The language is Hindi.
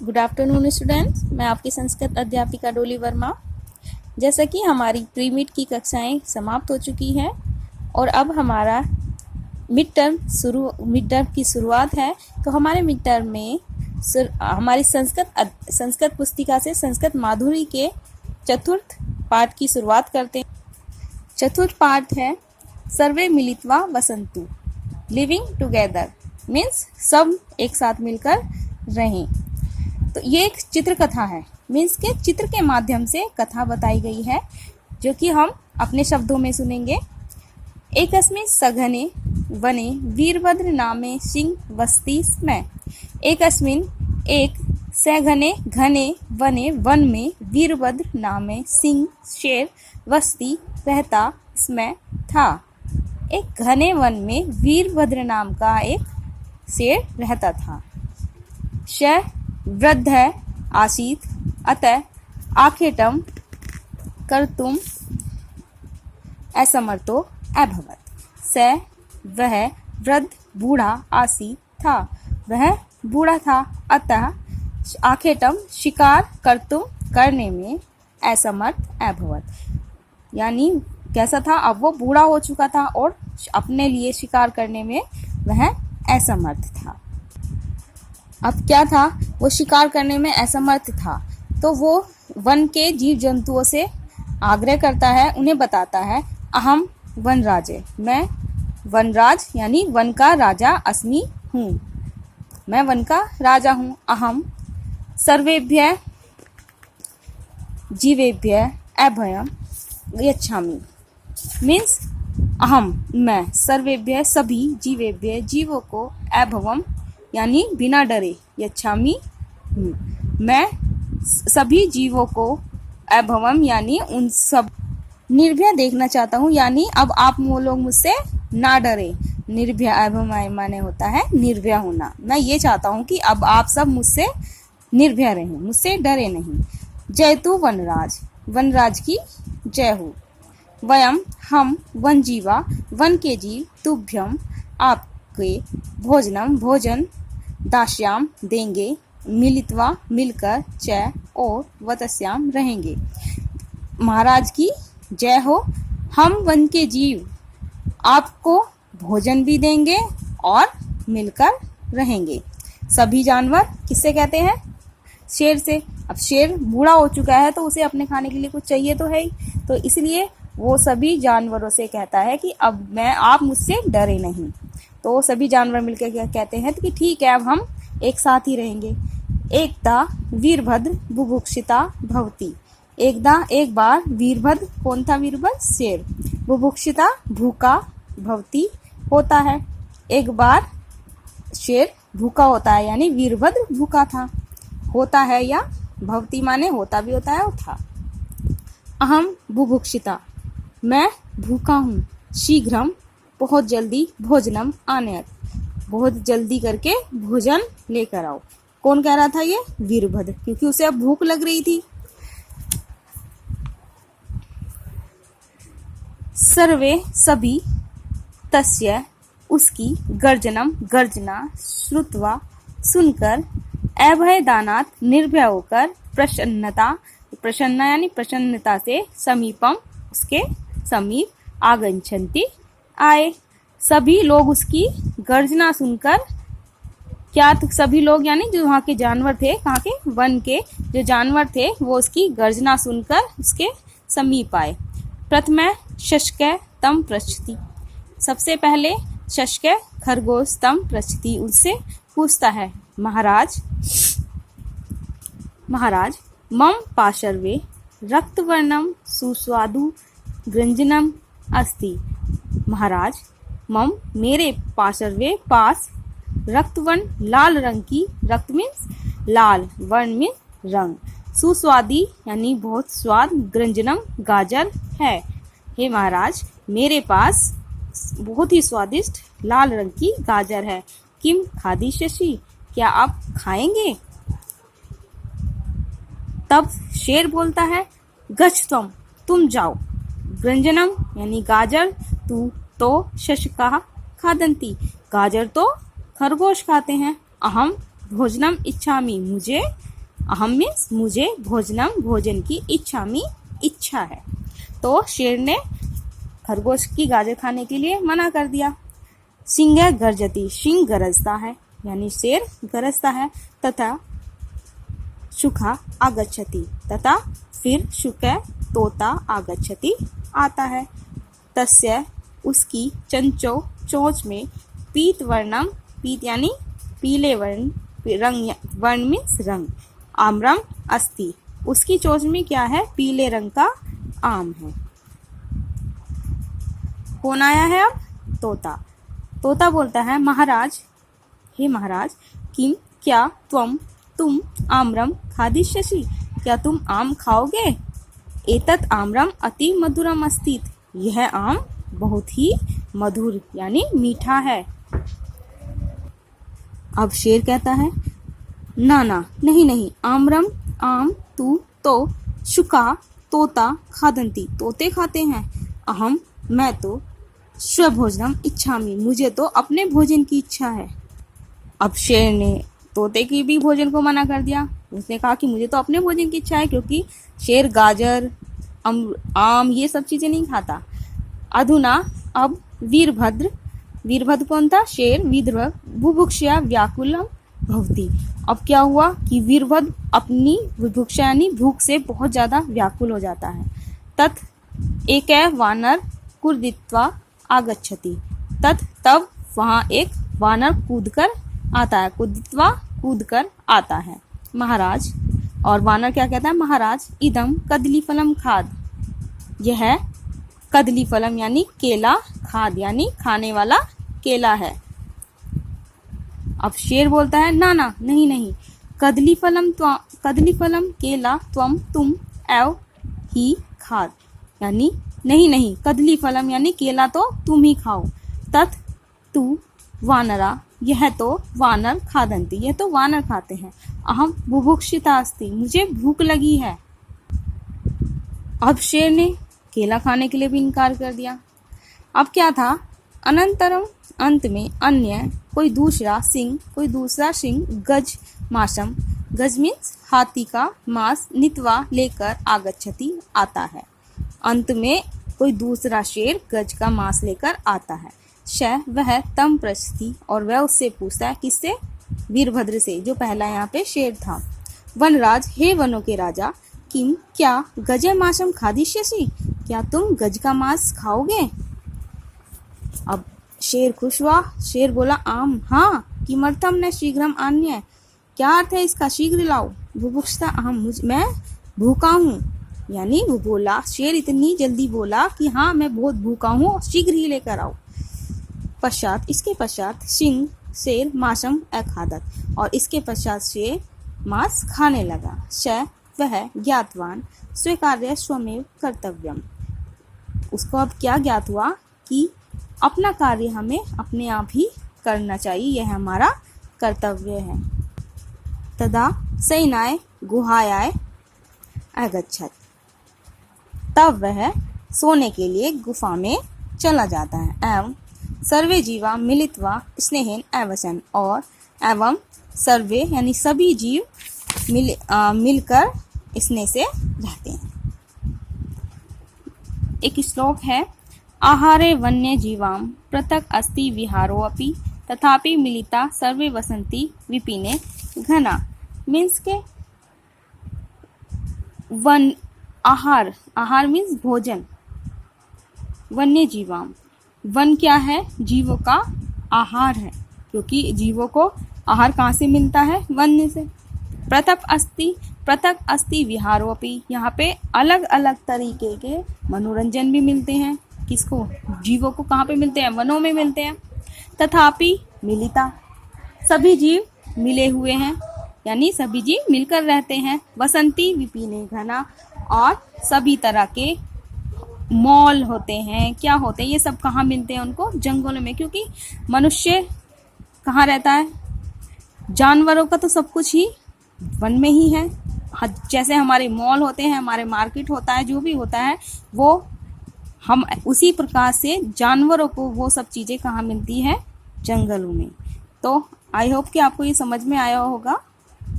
गुड आफ्टरनून स्टूडेंट्स, मैं आपकी संस्कृत अध्यापिका डोली वर्मा। जैसा कि हमारी प्री मिड की कक्षाएं समाप्त हो चुकी हैं और अब हमारा मिड टर्म की शुरुआत है, तो हमारे मिड टर्म में हमारी संस्कृत पुस्तिका से संस्कृत माधुरी के चतुर्थ पाठ की शुरुआत करते हैं। चतुर्थ पाठ है सर्वे मिलित्वा वसंतु, लिविंग टुगेदर मीन्स सब एक साथ मिलकर रहें। तो ये एक चित्र कथा है, मीन्स के चित्र के माध्यम से कथा बताई गई है, जो कि हम अपने शब्दों में सुनेंगे। एकस्मिन् सघने वने वीरभद्र नामे सिंह वसति स्म। एकस्मिन् एक सघने घने वने वन में वीरभद्र नामे सिंह शेर वसति रहता स्म था। एक घने वन में वीरभद्र नाम का एक शेर रहता था। स वृद्ध आसीत् अतः आखेटम कर्तुम असमर्थो अभवत्। स वह वृद्ध बूढ़ा आसीत् था, वह बूढ़ा था, अतः आखेटम शिकार करने में असमर्थ अभवत्। यानी कैसा था, अब वो बूढ़ा हो चुका था और अपने लिए शिकार करने में वह असमर्थ था। अब क्या था, वो शिकार करने में असमर्थ था, तो वो वन के जीव जंतुओं से आग्रह करता है, उन्हें बताता है अहम वनराजे, मैं वनराज यानी वन का राजा अस्मि हूँ, मैं वन का राजा हूँ। अहम सर्वेभ्य जीवेभ्य अभयम यच्छामि मीन्स अहम मैं सर्वेभ्य सभी जीवेभ्य जीवों को अभवम यानी बिना डरे यच्छामि मैं सभी जीवों को अभवम यानी उन सब निर्भय देखना चाहता हूँ, यानी अब आप वो लोग मुझसे ना डरे। निर्भय अभय माने होता है निर्भय होना। मैं ये चाहता हूँ कि अब आप सब मुझसे निर्भय रहें, मुझसे डरे नहीं। जय तु वनराज, वनराज की जय हो। वयम हम वन जीवा, वन के जीव, तुभ्यम आपके भोजन दास्याम देंगे, मिलित्वा मिलकर, च और वतस्याम रहेंगे। महाराज की जय हो, हम वन के जीव आपको भोजन भी देंगे और मिलकर रहेंगे। सभी जानवर किससे कहते हैं? शेर से। अब शेर बूढ़ा हो चुका है तो उसे अपने खाने के लिए कुछ चाहिए तो है ही, तो इसलिए वो सभी जानवरों से कहता है कि अब आप मुझसे डरे नहीं। तो सभी जानवर मिलकर क्या कहते हैं कि ठीक है, अब हम एक साथ ही रहेंगे। एकदा वीरभद्र बुभुक्षिता भवति। एकदा एक बार वीरभद्र, कौन था वीरभद्र? शेर। बुभुक्षिता भूखा, भवति होता है। एक बार शेर भूखा होता है, यानी वीरभद्र भूखा था, होता है, या भवति माने होता भी होता है और था। अहम बुभुक्षिता, मैं भूखा हूँ। शीघ्रम बहुत जल्दी, भोजनम आनयत, बहुत जल्दी करके भोजन लेकर आओ। कौन कह रहा था? ये वीरभद्र, क्योंकि उसे अब भूख लग रही थी। सर्वे सभी तस्य उसकी गर्जना श्रुत्वा सुनकर अभय दानात निर्भय होकर प्रसन्न यानी प्रसन्नता से समीपम उसके समीप आगच्छन्ति आए। सभी लोग उसकी गर्जना सुनकर, क्या सभी लोग यानी जो वहाँ के जानवर थे, कहाँ के? वन के जो जानवर थे, वो उसकी गर्जना सुनकर उसके समीप आए। प्रथम शशक तम पृच्छति, सबसे पहले शशक खरगोश तम पृच्छति उससे पूछता है, महाराज मम पार्श्वे रक्तवर्णम सुस्वादु गृंजनम अस्ति। महाराज मम मेरे पार्श्वे पास रक्तवर्ण लाल रंग की, रक्त मीन्स लाल, वर्ण मीन्स रंग, सुस्वादी यानी बहुत स्वाद, गृंजनम गाजर है। हे महाराज, मेरे पास बहुत ही स्वादिष्ट लाल रंग की गाजर है। किम खादिष्यसि, क्या आप खाएंगे? तब शेर बोलता है, गच्छ तुम जाओ। गृंजनम यानी गाजर, तू तो शशका खादंती, गाजर तो खरगोश खाते हैं। अहम भोजनम इच्छामि, मुझे अहम मीन्स मुझे, भोजनम भोजन की, इच्छामि इच्छा है। तो शेर ने खरगोश की गाजर खाने के लिए मना कर दिया। सिंह गर्जती, सिंह गरजता है यानी शेर गरजता है। तथा शुका आगच्छति, तथा फिर शुक तोता आगच्छति आता है। तस्य उसकी चंचो चोंच में पीत वर्णम, पीत यानी पीले वर्ण, रंग वर्ण मीन्स रंग, आम्रम अस्ति, उसकी चोंच में क्या है, पीले रंग का आम है। कौन आया है अब, तोता। तोता बोलता है महाराज, हे महाराज, किम क्या तुम आम्रम खादिष्यसि, क्या तुम आम खाओगे। एतत् आम्रम अति मधुरम अस्ति, यह आम बहुत ही मधुर यानी मीठा है। अब शेर कहता है ना नहीं नहीं, आम्रम आम तू तो शुका तोता खादंती, तोते खाते हैं। अहम मैं तो स्वभोजनम इच्छामि, मुझे तो अपने भोजन की इच्छा है। अब शेर ने तोते की भी भोजन को मना कर दिया। उसने कहा कि मुझे तो अपने भोजन की इच्छा है, क्योंकि शेर गाजर आम ये सब चीजें नहीं खाता। अधुना अब वीरभद्र कौन था, शेर, वीरभद्र बुभुक्षया व्याकुलम भवति। अब क्या हुआ कि वीरभद्र अपनी बुभुक्षा यानी भूख से बहुत ज्यादा व्याकुल हो जाता है। तत् एक वानर कुर्दित्वा आगच्छति, तब वहां एक वानर कूदकर आता है, कुदित्वा कूदकर आता है। महाराज, और वानर क्या कहता है, महाराज इदम कदली फलम खाद, यह कदली फलम यानी केला, खाद यानी खाने वाला केला है। अब शेर बोलता है ना नहीं, कदली फलम केला तुम एव ही खाद, यानी नहीं, कदली फलम यानी केला तो तुम ही खाओ। तत् तू वानरा, यह तो वानर खादंती, यह तो वानर खाते हैं। अहम बुभुक्षिता अस्ति, मुझे भूख लगी है। अब शेर ने केला खाने के लिए भी इनकार कर दिया। अब क्या था, अनंतरम अंत में अन्य कोई दूसरा सिंह गज मासम, गज मीन्स हाथी का मांस, नित्वा लेकर आगच्छति आता है। अंत में कोई दूसरा शेर गज का मांस लेकर आता है। वह तम प्रस्ति, और वह उससे पूछता है, किससे, वीरभद्र से, जो पहला यहाँ पे शेर था। वनराज, हे वनों के राजा, किम क्या गजे मासम खादिष्यसि, क्या तुम गज का मांस खाओगे। अब शेर खुश हुआ, शेर बोला आम हाँ, किमर्थम न शीघ्रम आन्य, क्या अर्थ है इसका, शीघ्र लाओ। बुभुक्षता अहम, मैं भूखा हूँ, यानी वो बोला, शेर इतनी जल्दी बोला कि हाँ मैं बहुत भूखा हूँ, शीघ्र ही लेकर आओ। इसके पश्चात सिंह शेर मासम अखादत, और इसके पश्चात शेर मांस खाने लगा। वह ज्ञातवान स्वीकार्य स्वमेव कर्तव्यम, उसको अब क्या ज्ञात हुआ कि अपना कार्य हमें अपने आप ही करना चाहिए, यह हमारा कर्तव्य है। तदा सैनाय गुहायाय अगच्छत, तब वह सोने के लिए गुफा में चला जाता है। एवं सर्वे जीवा मिलित्वा स्नेहेन एवसन, और एवं सर्वे यानी सभी जीव मिलकर स्नेह से रहते हैं। एक श्लोक है, आहारे वन्य जीवाम पृथक अस्ति विहारोऽपि, तथापि मिलिता सर्वे वसंती विपिने घना। मीन्स के आहार मीन्स भोजन, वन्य जीवाम, वन क्या है, जीवों का आहार है, क्योंकि जीवों को आहार कहाँ से मिलता है, वन से। पृथक अस्ति विहारोऽपि, यहाँ पे अलग अलग तरीके के मनोरंजन भी मिलते हैं। किसको, जीवों को कहाँ पे मिलते हैं, वनों में मिलते हैं। तथापि मिलिता, सभी जीव मिले हुए हैं, यानी सभी जीव मिलकर रहते हैं। वसंती विपिने घना, और सभी तरह के मॉल होते हैं, क्या होते हैं, ये सब कहाँ मिलते हैं उनको, जंगलों में, क्योंकि मनुष्य कहाँ रहता है, जानवरों का तो सब कुछ ही वन में ही है। जैसे हमारे मॉल होते हैं, हमारे मार्केट होता है, जो भी होता है वो हम उसी प्रकार से जानवरों को वो सब चीज़ें कहाँ मिलती है, जंगलों में। तो आई होप कि आपको ये समझ में आया होगा।